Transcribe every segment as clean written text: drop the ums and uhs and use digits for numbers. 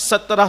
17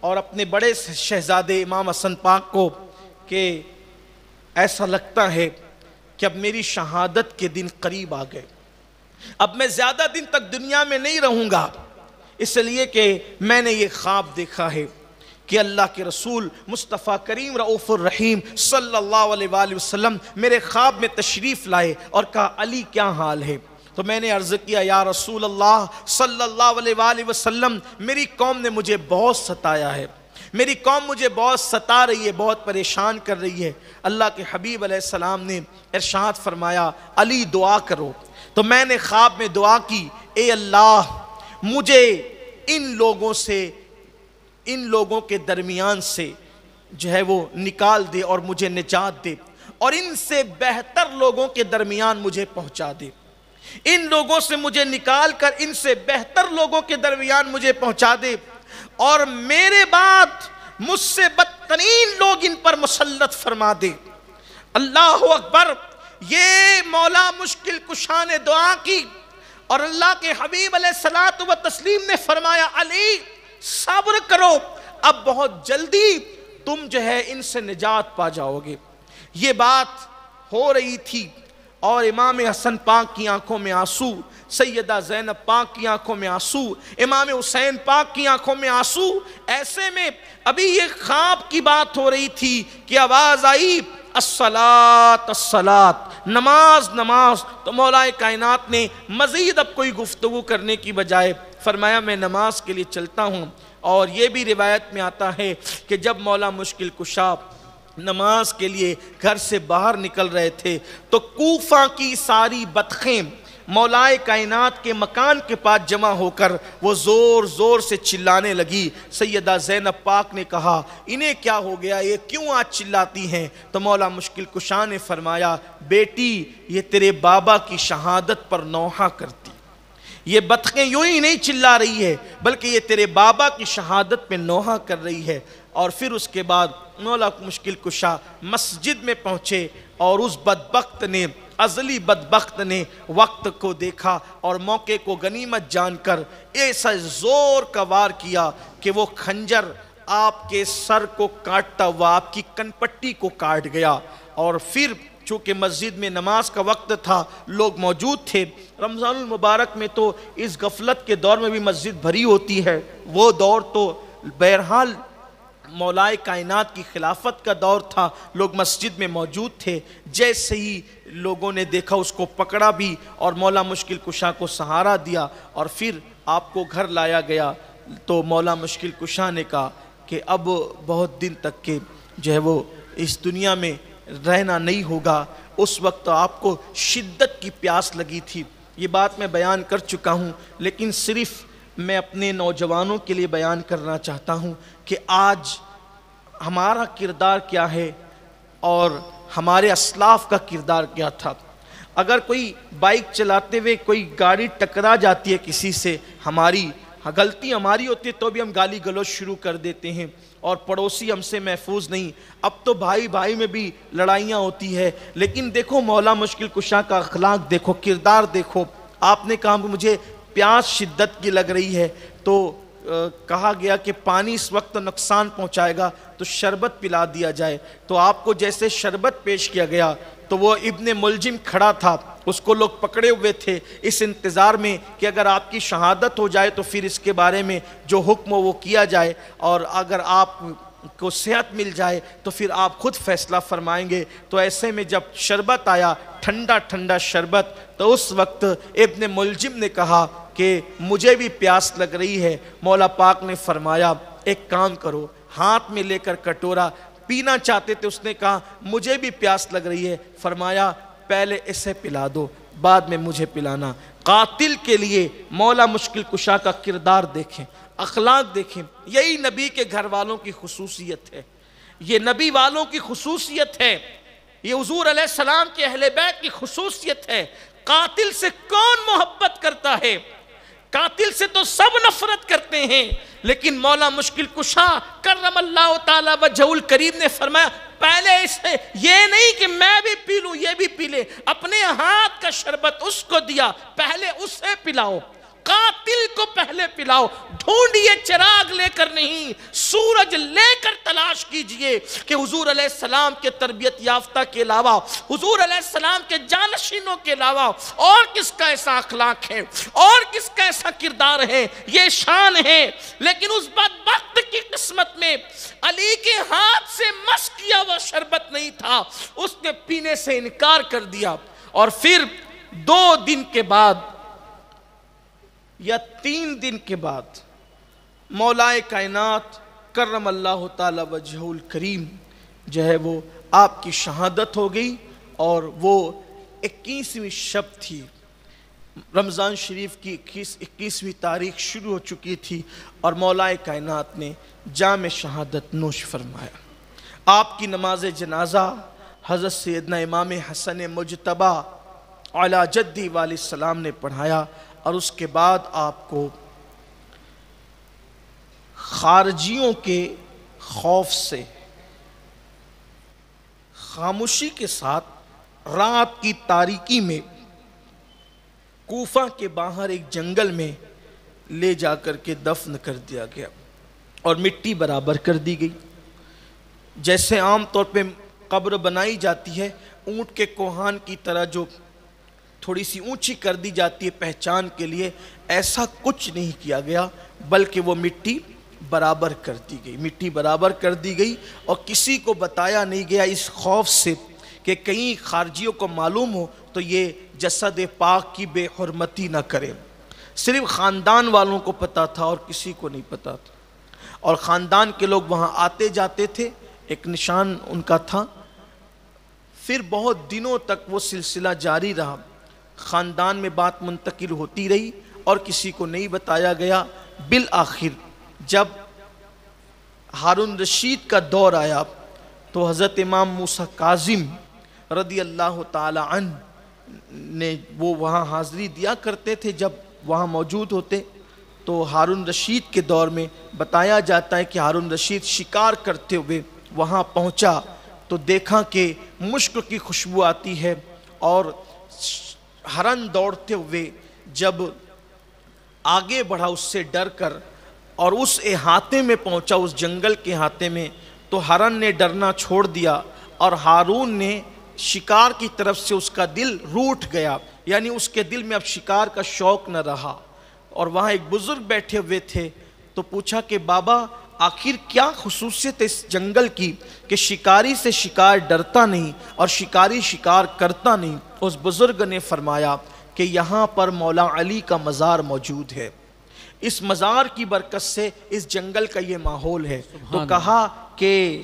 اور اپنے بڑے شہزادے امام حسن پاک کو کہ ایسا لگتا ہے کہ اب میری شہادت کے دن قریب آ گئے، اب میں زیادہ دن تک دنیا میں نہیں رہوں گا، اس لیے کہ میں نے یہ خواب دیکھا ہے کہ اللہ کے رسول مصطفیٰ کریم رؤوف الرحیم صلی اللہ علیہ وآلہ وسلم میرے خواب میں تشریف لائے اور کہا علی کیا حال ہے؟ تو میں نے عرض کیا یا رسول اللہ صلی اللہ علیہ وآلہ وسلم میری قوم نے مجھے بہت ستایا ہے، میری قوم مجھے بہت ستا رہی ہے، بہت پریشان کر رہی ہے۔ اللہ کے حبیب علیہ السلام نے ارشاد فرمایا علی دعا کرو۔ تو میں نے خواب میں دعا کی، اے اللہ مجھے ان لوگوں کے درمیان سے جو ہے وہ نکال دے اور مجھے نجات دے، اور ان سے بہتر لوگوں کے درمیان مجھے پہنچا دے، ان لوگوں سے مجھے نکال کر ان سے بہتر لوگوں کے درمیان مجھے پہنچا دے، اور میرے بعد مجھ سے بدترین لوگ ان پر مسلط فرما دے۔ اللہ اکبر! یہ مولا مشکل کشا نے دعا کی، اور اللہ کے حبیب علیہ الصلوۃ والتسلیم نے فرمایا علی صبر کرو، اب بہت جلدی تم جو ہے ان سے نجات پا جاؤ گے۔ یہ بات ہو رہی تھی اور امام حسن پاک کی آنکھوں میں آنسو، سیدہ زینب پاک کی آنکھوں میں آنسو، امام حسین پاک کی آنکھوں میں آنسو۔ ایسے میں ابھی یہ خواب کی بات ہو رہی تھی کہ آواز آئی الصلاۃ الصلاۃ، نماز نماز۔ تو مولا کائنات نے مزید اب کوئی گفتگو کرنے کی بجائے فرمایا میں نماز کے لیے چلتا ہوں۔ اور یہ بھی روایت میں آتا ہے کہ جب مولا مشکل کشا نماز کے لیے گھر سے باہر نکل رہے تھے تو کوفہ کی ساری بطخیں مولا کائنات کے مکان کے پاس جمع ہو کر وہ زور زور سے چلانے لگی۔ سیدہ زینب پاک نے کہا انہیں کیا ہو گیا، یہ کیوں آج چلاتی ہیں؟ تو مولا مشکل کشا نے فرمایا بیٹی یہ تیرے بابا کی شہادت پر نوحہ کرتی، یہ بطخیں یوں ہی نہیں چلا رہی ہے بلکہ یہ تیرے بابا کی شہادت پہ نوحہ کر رہی ہے۔ اور پھر اس کے بعد مولا مشکل کشا مسجد میں پہنچے اور اس بدبخت نے، ازلی بدبخت نے وقت کو دیکھا اور موقع کو غنیمت جان کر ایسا زور کا وار کیا کہ وہ خنجر آپ کے سر کو کاٹتا ہوا آپ کی کن پٹی کو کاٹ گیا۔ اور پھر چونکہ مسجد میں نماز کا وقت تھا، لوگ موجود تھے، رمضان المبارک میں تو اس غفلت کے دور میں بھی مسجد بھری ہوتی ہے، وہ دور تو بہرحال مولا کائنات کی خلافت کا دور تھا، لوگ مسجد میں موجود تھے۔ جیسے ہی لوگوں نے دیکھا اس کو پکڑا بھی اور مولا مشکل کشا کو سہارا دیا اور پھر آپ کو گھر لایا گیا۔ تو مولا مشکل کشا نے کہا کہ اب بہت دن تک کے جو ہے وہ اس دنیا میں رہنا نہیں ہوگا۔ اس وقت آپ کو شدت کی پیاس لگی تھی، یہ بات میں بیان کر چکا ہوں، لیکن صرف میں اپنے نوجوانوں کے لیے بیان کرنا چاہتا ہوں کہ آج ہمارا کردار کیا ہے اور ہمارے اسلاف کا کردار کیا تھا۔ اگر کوئی بائک چلاتے ہوئے کوئی گاڑی ٹکرا جاتی ہے کسی سے، غلطی ہماری ہوتی ہے تو بھی ہم گالی گلوچ شروع کر دیتے ہیں اور پڑوسی ہم سے محفوظ نہیں۔ اب تو بھائی بھائی میں بھی لڑائیاں ہوتی ہے، لیکن دیکھو مولا مشکل کشا کا اخلاق دیکھو، کردار دیکھو۔ آپ نے کہا مجھے پیاس شدت کی لگ رہی ہے تو کہا گیا کہ پانی اس وقت نقصان پہنچائے گا تو شربت پلا دیا جائے۔ تو آپ کو جیسے شربت پیش کیا گیا تو وہ ابن ملجم کھڑا تھا، اس کو لوگ پکڑے ہوئے تھے اس انتظار میں کہ اگر آپ کی شہادت ہو جائے تو پھر اس کے بارے میں جو حکم ہو وہ کیا جائے، اور اگر آپ کو صحت مل جائے تو پھر آپ خود فیصلہ فرمائیں گے۔ تو ایسے میں جب شربت آیا، ٹھنڈا ٹھنڈا شربت، تو اس وقت ابن ملجم نے کہا کہ مجھے بھی پیاس لگ رہی ہے۔ مولا پاک نے فرمایا ایک کام کرو، ہاتھ میں لے کر کٹورا پینا چاہتے تھے، اس نے کہا مجھے بھی پیاس لگ رہی ہے، فرمایا پہلے اسے پلا دو بعد میں مجھے پلانا۔ قاتل کے لیے مولا مشکل کشا کا کردار دیکھیں، اخلاق دیکھیں، یہی نبی کے گھر والوں کی خصوصیت ہے، یہ نبی والوں کی خصوصیت ہے، یہ حضور علیہ السلام کے اہل بیت کی خصوصیت ہے۔ قاتل سے کون محبت کرتا ہے؟ قاتل سے تو سب نفرت کرتے ہیں، لیکن مولا مشکل کشا کرم اللہ تعالی وجہہ الکریم نے فرمایا پہلے اسے، یہ نہیں کہ میں بھی پی لوں یہ بھی پی لے، اپنے ہاتھ کا شربت اس کو دیا، پہلے اسے پلاؤ۔ قاتل کو پہلے پلاؤ. ڈھونڈیے چراغ لے کر نہیں, سورج لے کر تلاش کیجئے کہ حضور علیہ السلام کے تربیت یافتہ کے علاوہ, حضور علیہ السلام کے جانشینوں کے علاوہ اور کس کا ایسا اخلاق ہے, اور کس کا ایسا کردار ہے, یہ شان ہے. لیکن اس بدبخت کی قسمت میں علی کے ہاتھ سے مس کیا وہ شربت نہیں تھا, اس نے پینے سے انکار کر دیا. اور پھر 2 دن کے بعد یا 3 دن کے بعد مولا کائنات کرم اللہ تعالی وجہہ الکریم جو ہے وہ آپ کی شہادت ہو گئی. اور وہ 21ویں شب تھی, رمضان شریف کی 21ویں تاریخ شروع ہو چکی تھی, اور مولا کائنات نے جام شہادت نوش فرمایا. آپ کی نماز جنازہ حضرت سیدنا امام حسن مجتبی علی جدی علیہ السلام نے پڑھایا, اور اس کے بعد آپ کو خارجیوں کے خوف سے خاموشی کے ساتھ رات کی تاریکی میں کوفہ کے باہر ایک جنگل میں لے جا کر کے دفن کر دیا گیا اور مٹی برابر کر دی گئی. جیسے عام طور پہ قبر بنائی جاتی ہے اونٹ کے کوہان کی طرح جو تھوڑی سی اونچی کر دی جاتی ہے پہچان کے لیے, ایسا کچھ نہیں کیا گیا, بلکہ وہ مٹی برابر کر دی گئی. مٹی برابر کر دی گئی اور کسی کو بتایا نہیں گیا اس خوف سے کہ کہیں خارجیوں کو معلوم ہو تو یہ جسد پاک کی بے حرمتی نہ کرے. صرف خاندان والوں کو پتا تھا اور کسی کو نہیں پتا تھا, اور خاندان کے لوگ وہاں آتے جاتے تھے, ایک نشان ان کا تھا. پھر بہت دنوں تک وہ سلسلہ جاری رہا, خاندان میں بات منتقل ہوتی رہی اور کسی کو نہیں بتایا گیا. بالآخر جب ہارون رشید کا دور آیا تو حضرت امام موسیٰ کاظم رضی اللہ تعالی عنہ نے وہ وہاں حاضری دیا کرتے تھے, جب وہاں موجود ہوتے تو ہارون رشید کے دور میں بتایا جاتا ہے کہ ہارون رشید شکار کرتے ہوئے وہاں پہنچا تو دیکھا کہ مشک کی خوشبو آتی ہے, اور ہرن دوڑتے ہوئے جب آگے بڑھا اس سے ڈر کر اور اس احاطے میں پہنچا, اس جنگل کے احاطے میں, تو ہرن نے ڈرنا چھوڑ دیا اور ہارون نے شکار کی طرف سے اس کا دل روٹھ گیا, یعنی اس کے دل میں اب شکار کا شوق نہ رہا. اور وہاں ایک بزرگ بیٹھے ہوئے تھے تو پوچھا کہ بابا آخر کیا خصوصیت اس جنگل کی کہ شکاری سے شکار ڈرتا نہیں اور شکاری شکار کرتا نہیں؟ اس بزرگ نے فرمایا کہ یہاں پر مولا علی کا مزار موجود ہے, اس مزار کی برکت سے اس جنگل کا یہ ماحول ہے. تو کہا کہ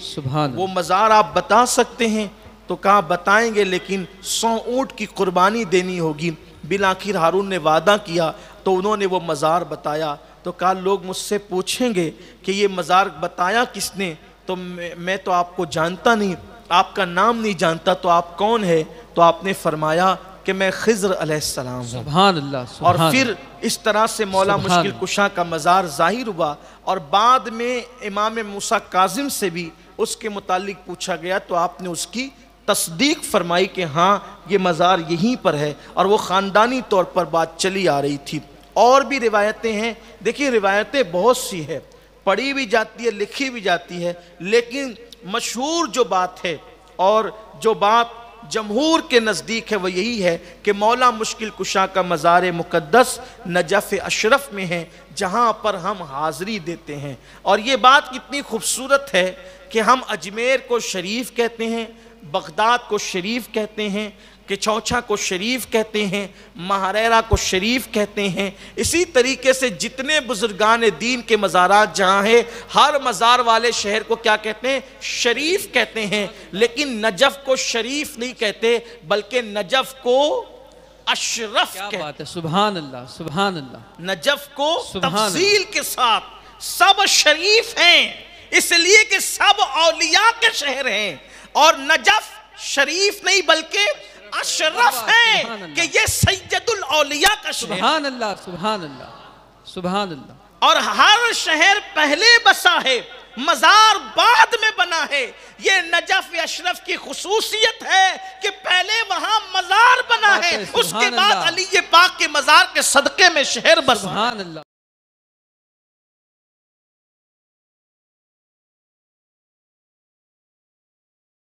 وہ مزار آپ بتا سکتے ہیں؟ تو کہا بتائیں گے, لیکن 100 اونٹ کی قربانی دینی ہوگی. بالآخر ہارون نے وعدہ کیا تو انہوں نے وہ مزار بتایا. تو کہا لوگ مجھ سے پوچھیں گے کہ یہ مزار بتایا کس نے, تو میں تو آپ کو جانتا نہیں, آپ کا نام نہیں جانتا, تو آپ کون ہے؟ تو آپ نے فرمایا کہ میں خضر علیہ السلام ہوں. سبحان اللہ. اور پھر اس طرح سے مولا مشکل کشا کا مزار ظاہر ہوا, اور بعد میں امام موسیٰ کاظم سے بھی اس کے متعلق پوچھا گیا تو آپ نے اس کی تصدیق فرمائی کہ ہاں یہ مزار یہیں پر ہے, اور وہ خاندانی طور پر بات چلی آ رہی تھی. اور بھی روایتیں ہیں, دیکھیے روایتیں بہت سی ہے, پڑھی بھی جاتی ہے, لکھی بھی جاتی ہے, لیکن مشہور جو بات ہے اور جو بات جمہور کے نزدیک ہے وہ یہی ہے کہ مولا مشکل کشا کا مزار مقدس نجف اشرف میں ہے, جہاں پر ہم حاضری دیتے ہیں. اور یہ بات کتنی خوبصورت ہے کہ ہم اجمیر کو شریف کہتے ہیں, بغداد کو شریف کہتے ہیں, کہ چوچھا کو شریف کہتے ہیں, مہریرہ کو شریف کہتے ہیں. اسی طریقے سے جتنے بزرگان دین کے مزارات جہاں ہیں, ہر مزار والے شہر کو کیا کہتے ہیں؟ شریف کہتے ہیں. لیکن نجف کو شریف نہیں کہتے, بلکہ نجف کو اشرف کہتے ہیں. کیا بات ہے, سبحان اللہ, سبحان اللہ. نجف کو تفصیل کے ساتھ سب شریف ہیں, اس لیے کہ سب اولیاء کے شہر ہیں, اور نجف شریف نہیں بلکہ اشرف ہے کہ یہ سید الاولیاء کا شہر. سبحان اللہ, سبحان اللہ, سبحان اللہ. اور ہر شہر پہلے بسا ہے, مزار بعد میں بنا ہے. یہ نجف اشرف کی خصوصیت ہے کہ پہلے وہاں مزار بنا ہے, اس کے بعد علی پاک کے مزار کے صدقے میں شہر بسا. سبحان اللہ.